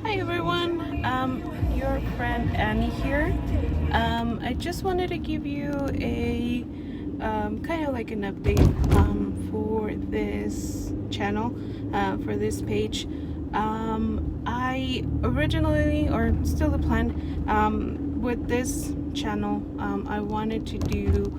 Hi everyone, your friend Annie here. I just wanted to give you a kind of like an update for this channel, for this page. I originally, or still the plan, with this channel, I wanted to do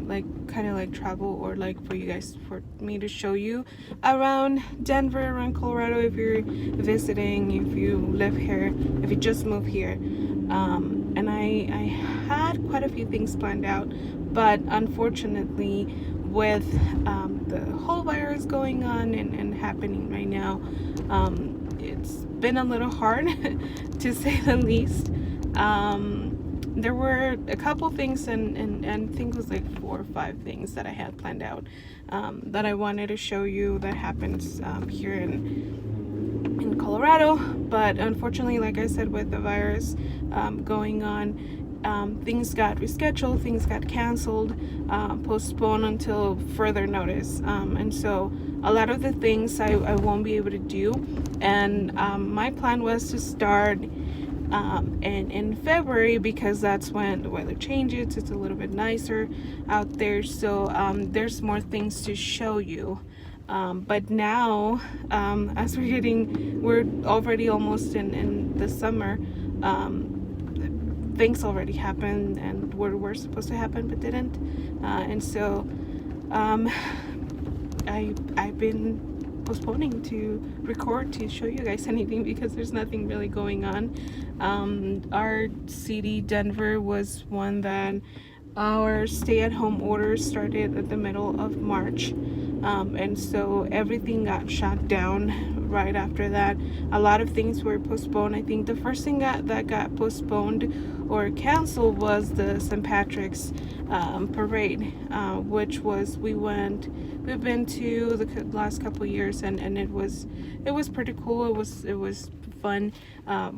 like kind of like travel, or like for you guys, for me to show you around Denver, around Colorado, if you're visiting, if you live here, if you just moved here. And I had quite a few things planned out, but unfortunately with the whole virus going on and happening right now, it's been a little hard to say the least. There were a couple things, and I think it was like 4 or 5 things that I had planned out, that I wanted to show you that happens here in Colorado. But unfortunately, like I said, with the virus going on, things got rescheduled, things got canceled, postponed until further notice. And so a lot of the things I won't be able to do. And my plan was to start in February, because that's when the weather changes. It's a little bit nicer out there, so there's more things to show you. But now, as we're already almost in the summer. Things already happened and were supposed to happen but didn't, and so I've been postponing to record to show you guys anything, because there's nothing really going on. Our city, Denver, was one that our stay-at-home order started at the middle of March, and so everything got shut down right after that. A lot of things were postponed. I think the first thing that got postponed or canceled was the St. Patrick's parade, which was we've been to the last couple years, and it was pretty cool. It was fun.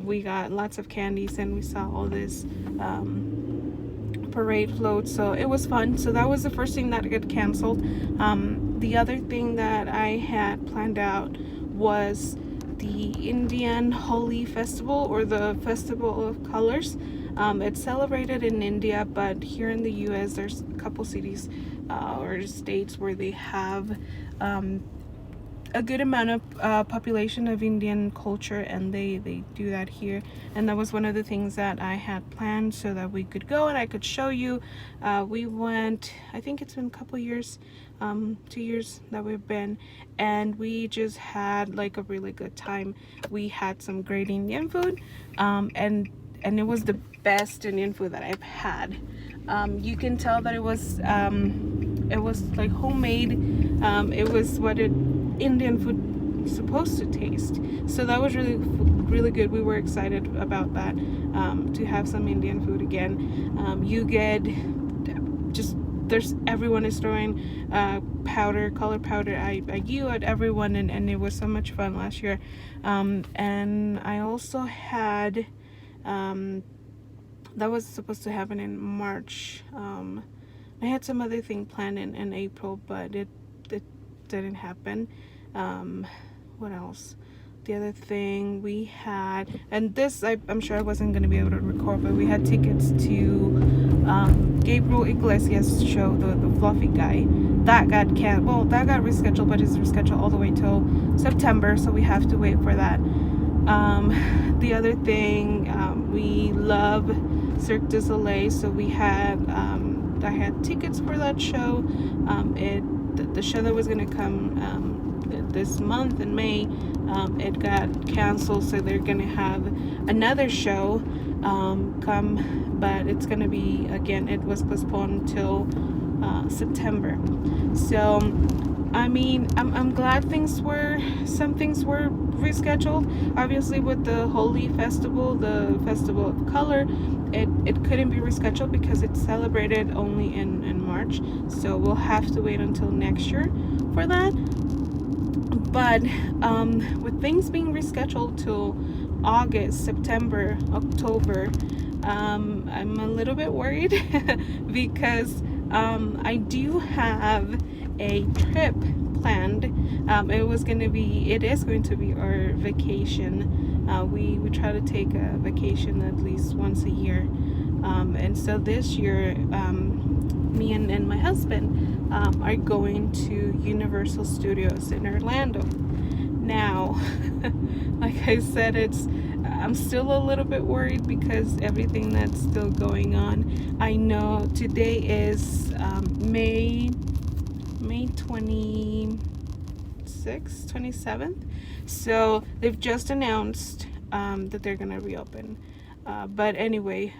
We got lots of candies, and we saw all this parade float, so it was fun. So that was the first thing that got canceled. The other thing that I had planned out was the Indian Holi Festival, or the Festival of Colors. It's celebrated in India, but here in the US there's a couple cities or states where they have a good amount of population of Indian culture, and they do that here. And that was one of the things that I had planned, so that we could go and I could show you. We went, I think it's been a couple years, 2 years that we've been, and we just had like a really good time. We had some great Indian food, and it was the best Indian food that I've had. You can tell that it was like homemade. It was what Indian food is supposed to taste. So that was really good. We were excited about that, to have some Indian food again. You get just everyone is throwing color powder at you, at everyone, and it was so much fun last year. And I also had that was supposed to happen in March. I had some other thing planned in April, but it didn't happen. What else? The other thing we had, and this I'm sure I wasn't going to be able to record, but we had tickets to Gabriel Iglesias' show, the Fluffy Guy. That got that got rescheduled, but it's rescheduled all the way till September, so we have to wait for that. The other thing, we love Cirque du Soleil, so we had I had tickets for that show. The show that was gonna come this month in May, it got canceled, so they're gonna have another show come, but it's gonna be, again, it was postponed till September. So I mean, I'm glad some things were rescheduled. Obviously, with the Holi Festival, the Festival of Color, it couldn't be rescheduled because it's celebrated only in March. So we'll have to wait until next year for that. But with things being rescheduled till August, September, October, I'm a little bit worried because I do have a trip planned It is going to be our vacation. We try to take a vacation at least once a year. And so this year, me and my husband are going to Universal Studios in Orlando. Now, like I said, I'm still a little bit worried because everything that's still going on. I know today is May 26th, 27th. So they've just announced that they're gonna reopen. But anyway,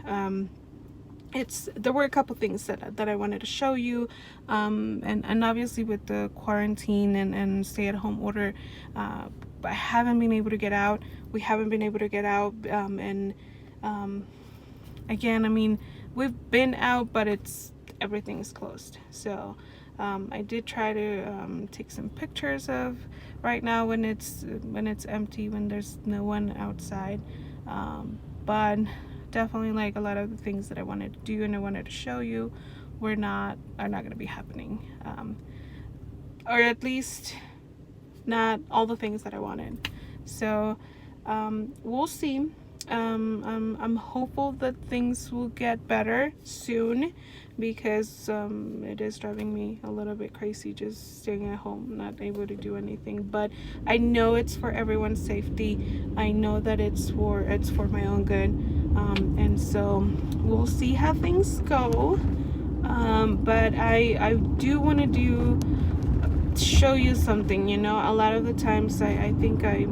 there were a couple things that I wanted to show you, and obviously with the quarantine and stay-at-home order, I haven't been able to get out. We haven't been able to get out, and again, I mean, we've been out, but everything's closed. So I did try to take some pictures of right now when it's empty, when there's no one outside, but definitely, like, a lot of the things that I wanted to do and I wanted to show you are not going to be happening, or at least not all the things that I wanted. So we'll see. I'm hopeful that things will get better soon, because it is driving me a little bit crazy just staying at home, not able to do anything. But I know it's for everyone's safety. I know that it's for my own good, and so we'll see how things go. But I do want to show you something. You know, a lot of the times I think I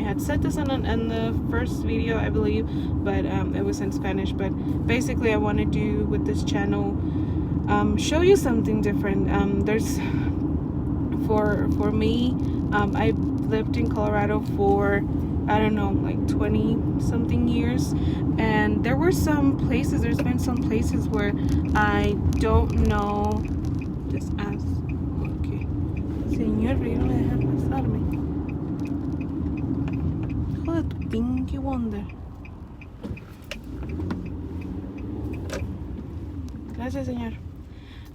had said this in the first video, I believe, but it was in Spanish. But basically, I want to do with this channel, show you something different. There's for me, I lived in Colorado for, I don't know, like 20 something years, and there's been some places where I don't know. Just ask. Okay. Señor, no me deja pasarme. Hijo de tu pinky wonder. Gracias, señor.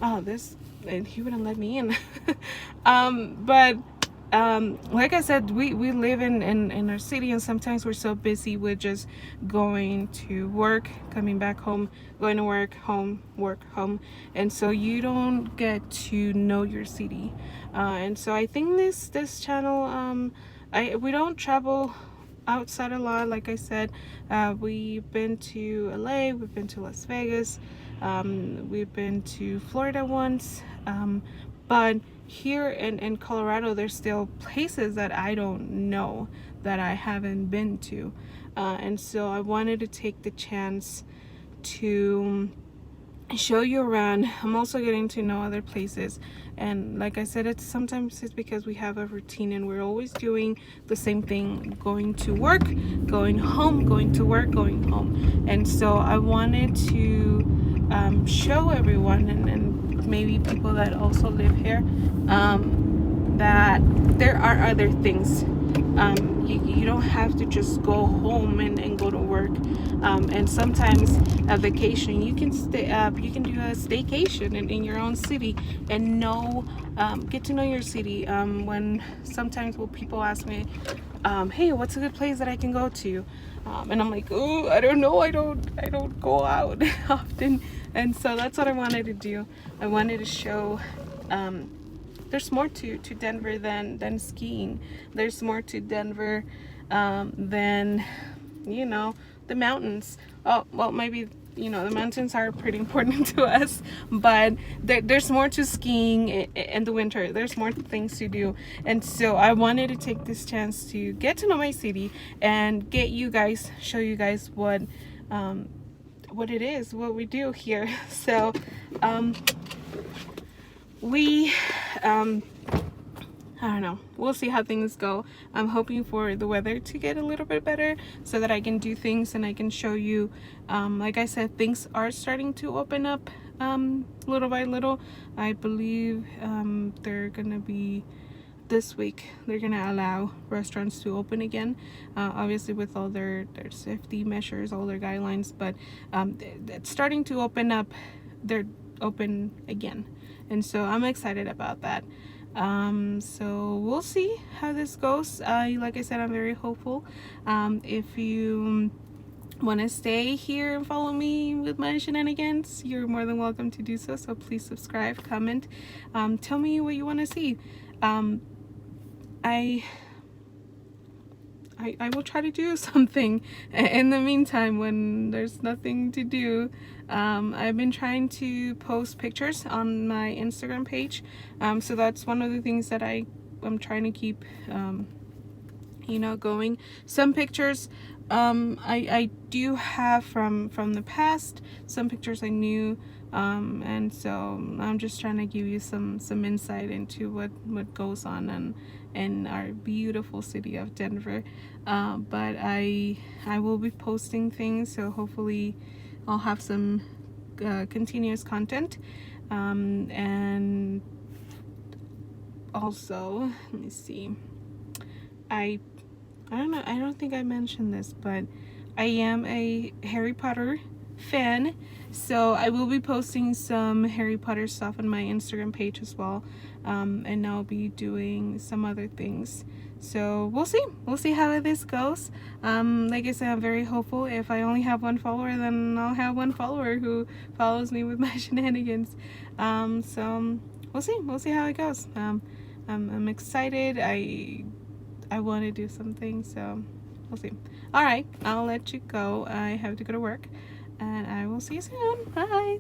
Oh, and he wouldn't let me in. But like I said, we live in our city, and sometimes we're so busy with just going to work, coming back home, going to work, home, work, home, and so you don't get to know your city. And so I think this channel, we don't travel outside a lot. Like I said, we've been to LA, we've been to Las Vegas, we've been to Florida once, but here in Colorado, there's still places that I don't know, that I haven't been to, and so I wanted to take the chance to show you around. I'm also getting to know other places, and like I said, sometimes it's because we have a routine and we're always doing the same thing, going to work, going home, going to work, going home. And so I wanted to show everyone, and maybe people that also live here, that there are other things. You don't have to just go home and go to work. And sometimes a vacation, you can you can do a staycation in your own city and get to know your city. When people ask me, hey, what's a good place that I can go to? And I'm like, oh, I don't know. I don't go out often. And so that's what I wanted to do. I wanted to show, there's more to Denver than skiing. There's more to Denver than, the mountains. Oh, well, maybe, the mountains are pretty important to us, but there's more to skiing in the winter. There's more things to do. And so I wanted to take this chance to get to know my city and show you guys what it is, what we do here. So I don't know, we'll see how things go. I'm hoping for the weather to get a little bit better so that I can do things and I can show you. Like I said, things are starting to open up little by little. I believe they're gonna be, this week they're gonna allow restaurants to open again, obviously with all their safety measures, all their guidelines, but it's starting to open up. They're open again, and so I'm excited about that. So we'll see how this goes. Like I said, I'm very hopeful. If you want to stay here and follow me with my shenanigans, you're more than welcome to do so. So please subscribe, comment, tell me what you want to see. I will try to do something in the meantime when there's nothing to do. I've been trying to post pictures on my Instagram page, so that's one of the things that I'm trying to keep going. Some pictures I do have from the past, some pictures I knew, and so I'm just trying to give you some insight into what goes on in our beautiful city of Denver. But I will be posting things, so hopefully I'll have some continuous content, and also let me see, I don't know, I don't think I mentioned this, but I am a Harry Potter fan, so I will be posting some Harry Potter stuff on my Instagram page as well, and I'll be doing some other things. So we'll see how this goes. Like I said, I'm very hopeful. If I only have one follower, then I'll have one follower who follows me with my shenanigans. So we'll see how it goes. I'm excited. I want to do something, so we'll see. All right, I'll let you go. I have to go to work, and I will see you soon. Bye.